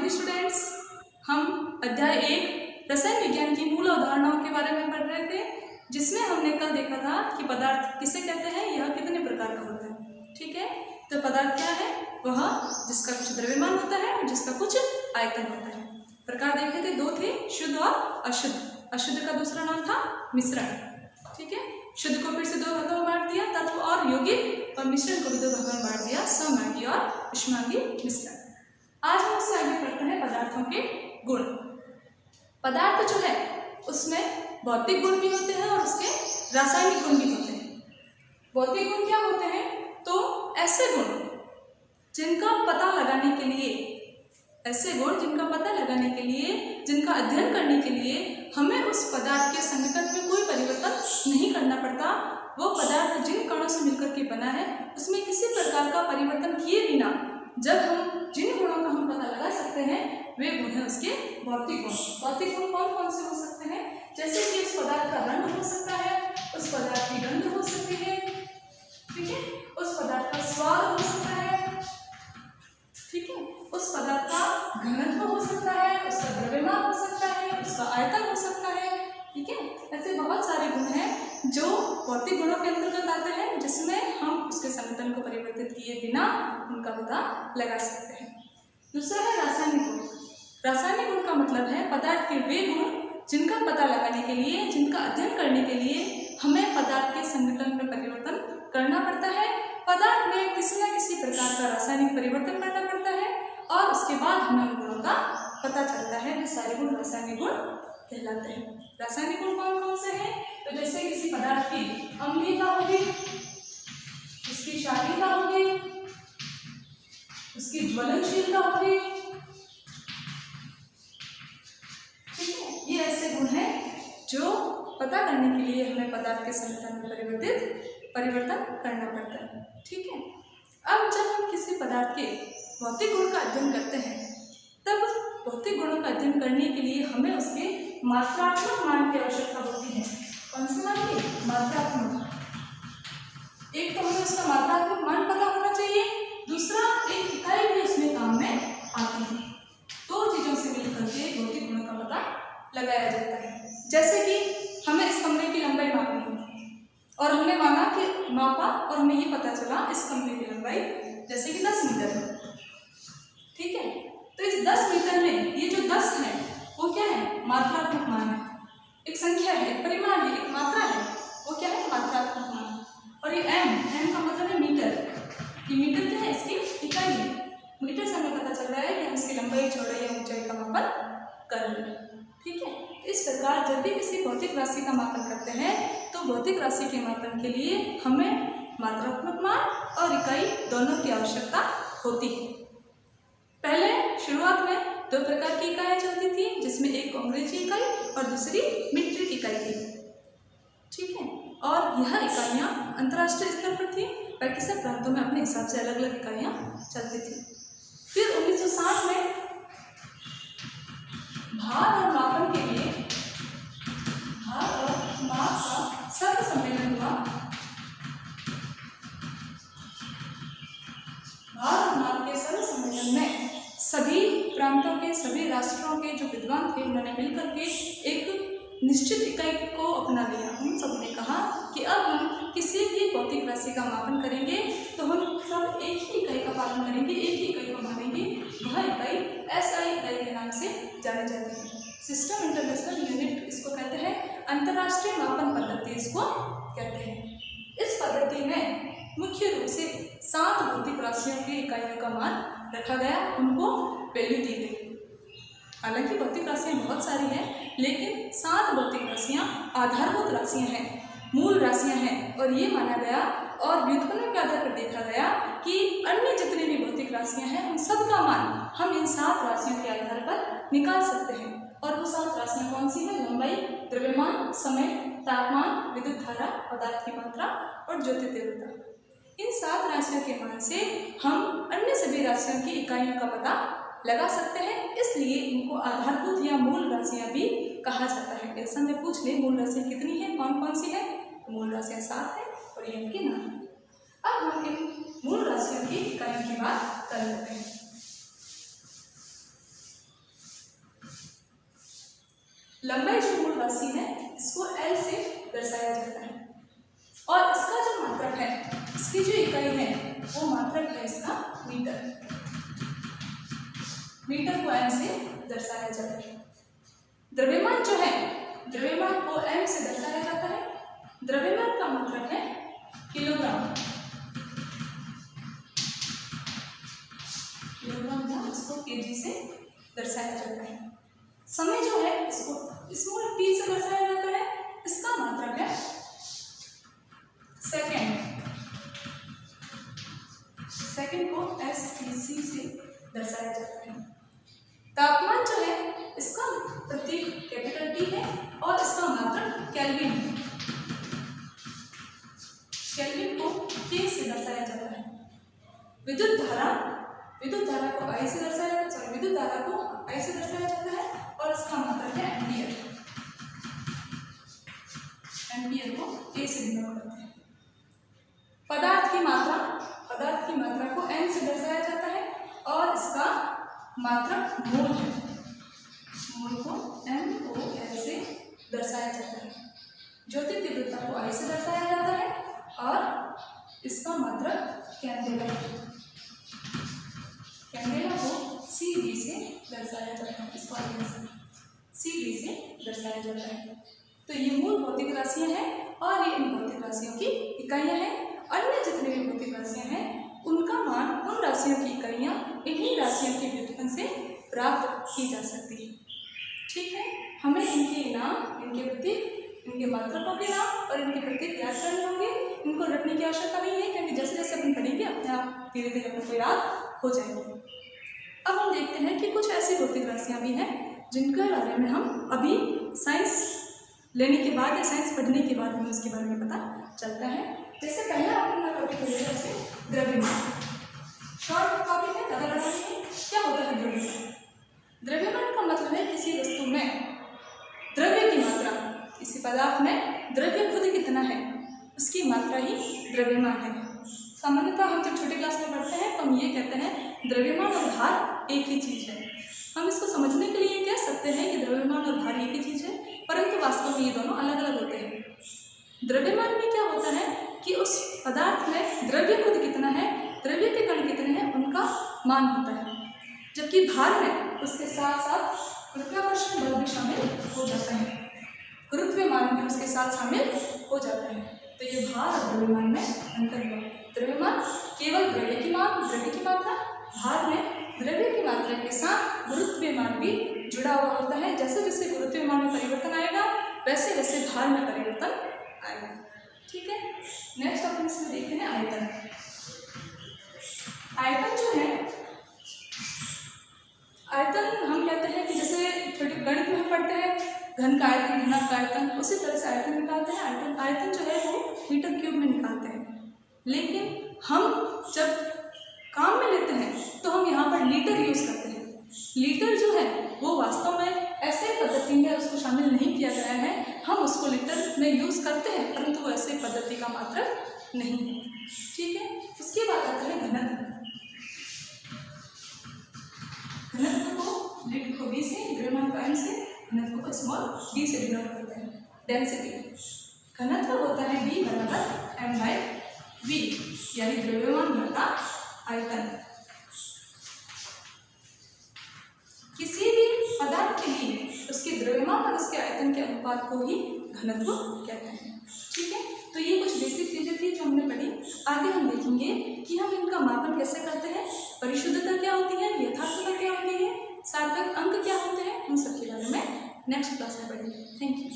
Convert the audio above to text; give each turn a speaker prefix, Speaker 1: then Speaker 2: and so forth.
Speaker 1: Morning students, हम अध्याय 1 रसायन विज्ञान की मूल अवधारणाओं के बारे में पढ़ रहे थे, जिसमें हमने कल देखा था कि पदार्थ किसे कहते हैं, यह कितने प्रकार का होता है। ठीक है, तो पदार्थ क्या है? वह जिसका कुछ द्रव्यमान होता है और जिसका कुछ आयतन होता है। प्रकार देखे थे, दो थे, शुद्ध और अशुद्ध। अशुद्ध का दूसरा नाम था मिश्रण। ठीक है, शुद्ध को फिर से दो भागों में बांट दिया, तत्व और यौगिक, और मिश्रण को भी दो भागों में बांट दिया, सममांगी और उष्मांगी मिश्रण। आज हम उससे आगे पढ़ते हैं पदार्थों के गुण। पदार्थ जो है उसमें भौतिक गुण भी होते हैं और उसके रासायनिक गुण भी होते हैं। भौतिक गुण क्या होते हैं? तो ऐसे गुण जिनका पता लगाने के लिए, जिनका अध्ययन करने के लिए हमें उस पदार्थ के संघटन में कोई परिवर्तन नहीं करना पड़ता। वो पदार्थ जिन कणों से मिलकर के बना है उसमें किसी प्रकार का परिवर्तन किए बिना जब हम जिन गुणों का हम पता लगा सकते हैं वे गुण हैं उसके भौतिक गुण। भौतिक गुण कौन कौन से हो सकते हैं? जैसे कि उस पदार्थ का रंग हो सकता है, उस पदार्थ की गंध हो सकती है, ठीक है, उस पदार्थ का स्वाद हो सकता है, ठीक है, उस पदार्थ का घनत्व हो सकता है, उसका द्रव्यमान हो सकता है, उसका आयतन हो सकता है। ठीक है, ऐसे बहुत सारे गुण हैं जो भौतिक गुणों के अंतर्गत आते हैं, जिसमें हम उसके संघटन को परिवर्तित किए बिना उनका पता लगा सकते हैं। दूसरा है रासायनिक गुण। रासायनिक गुण का मतलब है पदार्थ के वे गुण जिनका पता लगाने के लिए, जिनका अध्ययन करने के लिए हमें पदार्थ के संघटन में परिवर्तन करना पड़ता है। पदार्थ में किसी न किसी प्रकार का रासायनिक परिवर्तन करना पड़ता है और उसके बाद हमें उन गुणों का पता चलता है। वे सारे गुण रासायनिक गुण कहलाते हैं। रासायनिक गुण कौन कौन से हैं? तो जैसे किसी पदार्थ की अम्लीयता होगी, उसकी क्षारीयता होगी, उसकी ज्वलनशीलता होगी, ठीक है, ये ऐसे गुण हैं जो पता करने के लिए हमें पदार्थ के संघटन में परिवर्तन करना पड़ता है। ठीक है, अब जब हम किसी पदार्थ के भौतिक गुण का अध्ययन करते हैं तब भौतिक गुणों का अध्ययन करने के लिए हमें उसके मात्रात्मक मान की आवश्यकता होती है। कौन से मान की? मात्रात्मक। एक तो हमें उसका मात्रात्मक मान पता होना चाहिए, दूसरा एक इकाई भी उसमें काम में आती है। दो चीजों से मिलकर के भौतिक गुणों का पता लगाया जाता है। जैसे कि हमें इस कमरे की लंबाई मापनी है और हमने माना कि मापा और हमें ये पता चला इस कमरे की लंबाई जैसे कि 10 मीटर है। ठीक है, तो इस 10 मीटर में ये जो 10 है वो क्या है? मात्रात्मक मान है, एक संख्या है, एक परिमाण है, एक मात्रा है। वो क्या है? मात्रात्मक मान। और ये m का मतलब है मीटर। ये मीटर क्या है? इसकी इकाई है। मीटर से हमें पता चल रहा है कि हम इसकी लंबाई, चौड़ाई या ऊंचाई का मापन कर रहे हैं। ठीक है, इस प्रकार जब भी किसी भौतिक राशि का मापन करते हैं तो भौतिक राशि के मापन के लिए हमें मात्रात्मक मान और इकाई दोनों की आवश्यकता होती है। पहले शुरुआत में दो प्रकार की इकाइयाँ चलती थी, जिसमें एक अंग्रेजी इकाई और दूसरी मीट्रिक इकाई थी। ठीक है, और यह इकाइयाँ अंतर्राष्ट्रीय स्तर पर थी, बाकी सब प्रांतों में अपने हिसाब से अलग अलग इकाइयाँ चलती थी। फिर 1960 में भार और मापन के लिए भार और माप का सर्व सम्मेलन हुआ। भार और माप के सर्व सम्मेलन में सभी प्रांतों के, सभी राष्ट्रों के जो विद्वान थे उन्होंने मिलकर के एक निश्चित इकाई को अपना लिया। उन सब ने कहा कि अब हम किसी भी भौतिक राशि का मापन करेंगे तो हम सब एक ही इकाई का पालन करेंगे, एक ही इकाई को मानेंगे। वह इकाई SI इकाई के नाम से जानी जाती है। सिस्टम इंटरनेशनल यूनिट इसको कहते हैं, अंतर्राष्ट्रीय मापन पद्धति इसको कहते हैं। इस पद्धति में मुख्य रूप से 7 भौतिक राशियों की इकाइयों का मान रखा गया, उनको वैल्यू दी गई। हालांकि भौतिक राशियाँ बहुत सारी हैं, लेकिन 7 भौतिक राशियाँ आधारभूत राशियाँ हैं, मूल राशियाँ हैं। और ये माना गया और व्युत्पन्न के आधार पर देखा गया कि अन्य जितनी भी भौतिक राशियाँ हैं उन सब का मान हम इन 7 राशियों के आधार पर निकाल सकते हैं। और वो 7 राशियाँ कौन सी हैं? लंबाई, द्रव्यमान, समय, तापमान, विद्युत धारा, पदार्थ की मात्रा और ज्योति तीव्रता। इन 7 राशियों के मान से हम अन्य सभी राशियों की इकाइयों का पता लगा सकते हैं, इसलिए इनको आधारभूत या मूल राशियां भी कहा जाता है। एग्जाम में पूछ ले मूल राशियां कितनी है, कौन कौन सी है? तो मूल राशियां 7 है और ये इनके नाम है। अब हम इन मूल राशियों की इकाइयों की बात कर लेते हैं। लंबाई जो मूल राशि है इसको L से दर्शाया जाता है और इसका जो मात्रक है, इसकी जो इकाई है वो मात्रक है इसका मीटर। मीटर को M से दर्शाया जाता है। द्रव्यमान जो है, द्रव्यमान को M से दर्शाया जाता है। द्रव्यमान का मात्रक है किलोग्राम। किलोग्राम या इसको केजी से दर्शाया जाता है। समय जो है इसको स्मॉल t से दर्शाया जाता है। इसका मात्रक है सेकेंड। सेकेंड को SEC से दर्शाया जाता है। तापमान जो है इसका प्रतीक कैपिटल T है और इसका मात्रक केल्विन है। केल्विन को K से दर्शाया जाता है। विद्युत धारा को I से दर्शाया जाता है और इसका मात्रक है एम्पियर। एम्पियर को A से डिनोट करते हैं। पदार्थ की मात्रा को N से दर्शाया जाता है और इसका मात्रक मोल है। मोल को MOL से दर्शाया जाता है। ज्योति तीव्रता को I से दर्शाया जाता है और इसका मात्रक कैंडेला है। कैंडेला को CD से दर्शाया जाता है। इसको CD से दर्शाया जाता है। तो ये मूल भौतिक राशियां हैं और ये इन भौतिक राशियों की इकाइयां हैं। अन्य जितने भी भौतिक राशियां हैं उनका मान, उन राशियों की इकाइयां इन्हीं राशियों के व्युत्पन्न से प्राप्त की जा सकती है। ठीक है, हमें इनके नाम, इनके प्रतीक, इनके मात्रकों के नाम और इनके प्रतीक याद करने होंगे। इनको रटने की आवश्यकता नहीं है क्योंकि जैसे जैसे अपन पढ़ेंगे अपने आप धीरे धीरे अपने को याद हो जाएंगे। अब हम देखते हैं कि कुछ ऐसी भौतिक राशियां भी हैं जिनके बारे में हम अभी साइंस लेने के बाद या साइंस पढ़ने के बाद हमें उसके बारे में पता चलता है। जैसे पहला अपना टॉपिक है जैसे द्रव्यमान। शॉर्ट टॉपिक है, ज़्यादा बड़ा नहीं है। क्या होता है द्रव्यमान? द्रव्यमान का मतलब है किसी वस्तु में द्रव्य की मात्रा, किसी पदार्थ में द्रव्य खुद कितना है उसकी मात्रा ही द्रव्यमान है। सामान्यतः हम जब छोटे क्लास में पढ़ते हैं तो हम ये कहते हैं द्रव्यमान और भार एक ही चीज़ है। हम इसको समझने के लिए कह सकते हैं कि द्रव्यमान और भार एक ही चीज़ है, परंतु वास्तव में ये दोनों अलग अलग होते हैं। द्रव्यमान में क्या होता है कि उस पदार्थ में द्रव्य खुद कितना है, द्रव्य के कण कितने हैं उनका मान होता है, जबकि भार में उसके साथ साथ गुरुत्वाकर्षण बल भी शामिल हो जाता है। गुरुत्वमान भी उसके साथ शामिल हो जाता है। तो ये भार और द्रव्यमान में अंतर हुआ। द्रव्यमान केवल द्रव्य की मात्रा, भार में द्रव्य की मात्रा के साथ गुरुत्वमान भी जुड़ा हुआ होता है। जैसे जैसे गुरुत्वमान में परिवर्तन आएगा वैसे वैसे भार में परिवर्तन आएगा। ठीक है, नेक्स्ट अपन इसमें देखते हैं आयतन। आयतन जो है, आयतन हम कहते हैं कि जैसे छोटे गणित में हम पढ़ते हैं घन का आयतन, घनक का आयतन, उसी तरह से आयतन निकालते हैं। आयतन जो है वो मीटर क्यूब में निकालते हैं, लेकिन हम जब काम में लेते हैं तो हम यहाँ पर लीटर यूज़ करते हैं। लीटर जो है वो वास्तव में ऐसे पद्धति में उसको शामिल नहीं किया गया है। हम उसको लीटर में यूज़ करते हैं परंतु वो ऐसे पद्धति का मात्रक नहीं है। ठीक है, उसके बाद आता है घनत्व। घनत्व को लिखो B से, द्रव्यमान को M से, घनत्व को स्मॉल d से डिनोट करते हैं। डेंसिटी, घनत्व होता है B बराबर M/V, यानी द्रव्यमान बटा आयतन। किसी भी पदार्थ के लिए उसके द्रव्यमान और उसके आयतन के अनुपात को ही घनत्व कहते हैं। ठीक है, तो ये कुछ बेसिक चीजें थी जो हमने पढ़ी। आगे हम देखेंगे कि हम इनका मापन कैसे करते हैं, परिशुद्धता क्या होती है, यथार्थता क्या होती है, सार्थक अंक क्या होते हैं, उन सब के बारे में नेक्स्ट क्लास में पढ़ेंगे। Thank you.